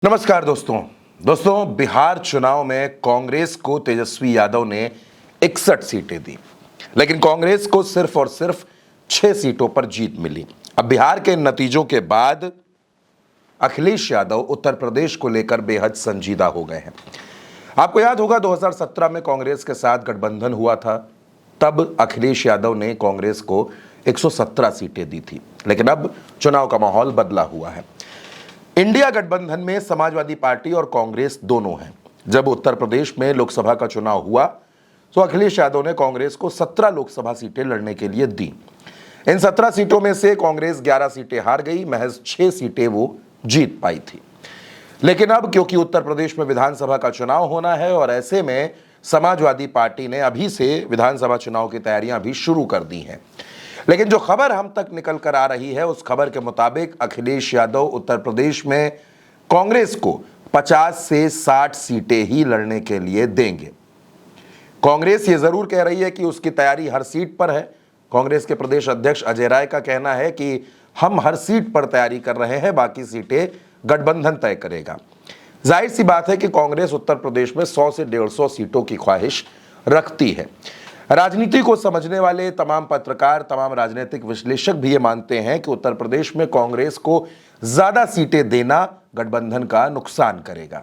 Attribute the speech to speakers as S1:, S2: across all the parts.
S1: नमस्कार दोस्तों बिहार चुनाव में कांग्रेस को तेजस्वी यादव ने 61 सीटें दी, लेकिन कांग्रेस को सिर्फ और सिर्फ 6 सीटों पर जीत मिली। अब बिहार के नतीजों के बाद अखिलेश यादव उत्तर प्रदेश को लेकर बेहद संजीदा हो गए हैं। आपको याद होगा 2017 में कांग्रेस के साथ गठबंधन हुआ था, तब अखिलेश यादव ने कांग्रेस को 117 सीटें दी थी, लेकिन अब चुनाव का माहौल बदला हुआ है। इंडिया गठबंधन में समाजवादी पार्टी और कांग्रेस दोनों हैं। जब उत्तर प्रदेश में लोकसभा का चुनाव हुआ तो अखिलेश यादव ने कांग्रेस को 17 लोकसभा सीटें लड़ने के लिए दी। इन 17 सीटों में से कांग्रेस 11 सीटें हार गई, महज 6 सीटें वो जीत पाई थी। लेकिन अब क्योंकि उत्तर प्रदेश में विधानसभा का चुनाव होना है और ऐसे में समाजवादी पार्टी ने अभी से विधानसभा चुनाव की तैयारियां भी शुरू कर दी हैं। लेकिन जो खबर हम तक निकल कर आ रही है, उस खबर के मुताबिक अखिलेश यादव उत्तर प्रदेश में कांग्रेस को 50 से 60 सीटें ही लड़ने के लिए देंगे। कांग्रेस ये जरूर कह रही है कि उसकी तैयारी हर सीट पर है। कांग्रेस के प्रदेश अध्यक्ष अजय राय का कहना है कि हम हर सीट पर तैयारी कर रहे हैं, बाकी सीटें गठबंधन तय करेगा। जाहिर सी बात है कि कांग्रेस उत्तर प्रदेश में 100 से 150 सीटों की ख्वाहिश रखती है। राजनीति को समझने वाले तमाम पत्रकार, तमाम राजनीतिक विश्लेषक भी ये मानते हैं कि उत्तर प्रदेश में कांग्रेस को ज्यादा सीटें देना गठबंधन का नुकसान करेगा।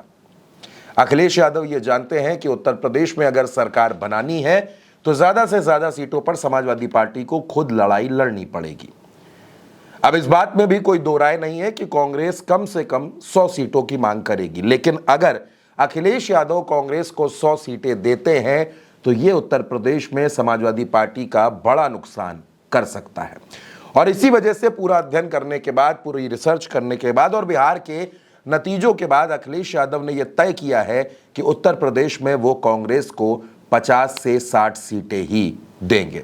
S1: अखिलेश यादव ये जानते हैं कि उत्तर प्रदेश में अगर सरकार बनानी है तो ज्यादा से ज्यादा सीटों पर समाजवादी पार्टी को खुद लड़ाई लड़नी पड़ेगी। अब इस बात में भी कोई दो राय नहीं है कि कांग्रेस कम से कम 100 सीटों की मांग करेगी, लेकिन अगर अखिलेश यादव कांग्रेस को 100 सीटें देते हैं तो ये उत्तर प्रदेश में समाजवादी पार्टी का बड़ा नुकसान कर सकता है। और इसी वजह से पूरा अध्ययन करने के बाद, पूरी रिसर्च करने के बाद और बिहार के नतीजों के बाद अखिलेश यादव ने यह तय किया है कि उत्तर प्रदेश में वो कांग्रेस को 50 से 60 सीटें ही देंगे।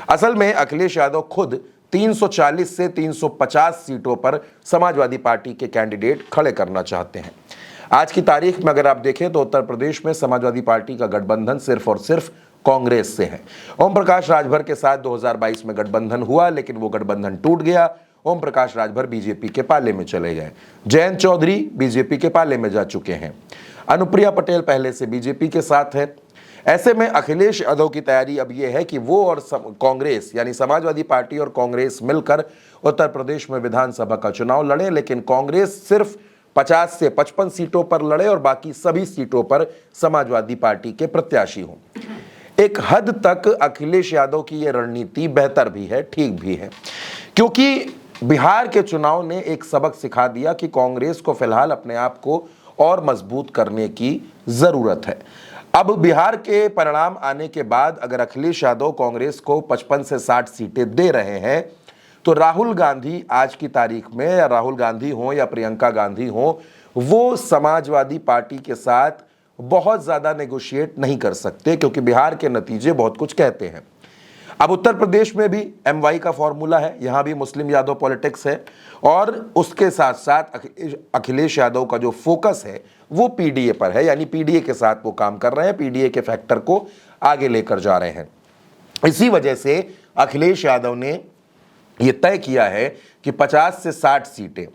S1: असल में अखिलेश यादव खुद 340 से 350 सीटों पर समाजवादी पार्टी के कैंडिडेट खड़े करना चाहते हैं। आज की तारीख में अगर आप देखें तो उत्तर प्रदेश में समाजवादी पार्टी का गठबंधन सिर्फ और सिर्फ कांग्रेस से है। ओम प्रकाश राजभर के साथ 2022 में गठबंधन हुआ, लेकिन वो गठबंधन टूट गया। ओम प्रकाश राजभर बीजेपी के पाले में चले गए। जयंत चौधरी बीजेपी के पाले में जा चुके हैं। अनुप्रिया पटेल पहले से बीजेपी के साथ है। ऐसे में अखिलेश यादव की तैयारी अब यह है कि वो और कांग्रेस यानी समाजवादी पार्टी और कांग्रेस मिलकर उत्तर प्रदेश में विधानसभा का चुनाव लड़े, लेकिन कांग्रेस सिर्फ 50 से 55 सीटों पर लड़े और बाकी सभी सीटों पर समाजवादी पार्टी के प्रत्याशी हों। एक हद तक अखिलेश यादव की यह रणनीति बेहतर भी है, ठीक भी है, क्योंकि बिहार के चुनाव ने एक सबक सिखा दिया कि कांग्रेस को फिलहाल अपने आप को और मजबूत करने की जरूरत है। अब बिहार के परिणाम आने के बाद अगर अखिलेश यादव कांग्रेस को 55 से 60 सीटें दे रहे हैं तो राहुल गांधी आज की तारीख में, या राहुल गांधी हो या प्रियंका गांधी हो, वो समाजवादी पार्टी के साथ बहुत ज्यादा नेगोशिएट नहीं कर सकते, क्योंकि बिहार के नतीजे बहुत कुछ कहते हैं। अब उत्तर प्रदेश में भी MY का फॉर्मूला है, यहां भी मुस्लिम यादव पॉलिटिक्स है और उसके साथ साथ अखिलेश यादव का जो फोकस है वो PDA पर है, यानी PDA के साथ वो काम कर रहे हैं, PDA के फैक्टर को आगे लेकर जा रहे हैं। इसी वजह से अखिलेश यादव ने यह तय किया है कि 50 से 60 सीटें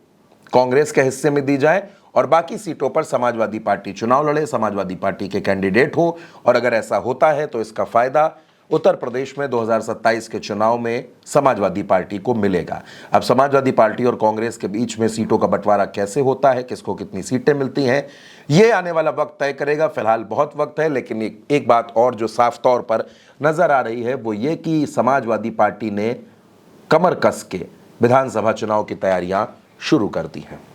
S1: कांग्रेस के हिस्से में दी जाए और बाकी सीटों पर समाजवादी पार्टी चुनाव लड़े, समाजवादी पार्टी के कैंडिडेट हो, और अगर ऐसा होता है तो इसका फायदा उत्तर प्रदेश में 2027 के चुनाव में समाजवादी पार्टी को मिलेगा। अब समाजवादी पार्टी और कांग्रेस के बीच में सीटों का बंटवारा कैसे होता है, किसको कितनी सीटें मिलती हैं, ये आने वाला वक्त तय करेगा। फिलहाल बहुत वक्त है, लेकिन एक बात और जो साफ तौर पर नजर आ रही है वो ये कि समाजवादी पार्टी ने कमर कस के विधानसभा चुनाव की तैयारियां शुरू कर दी हैं।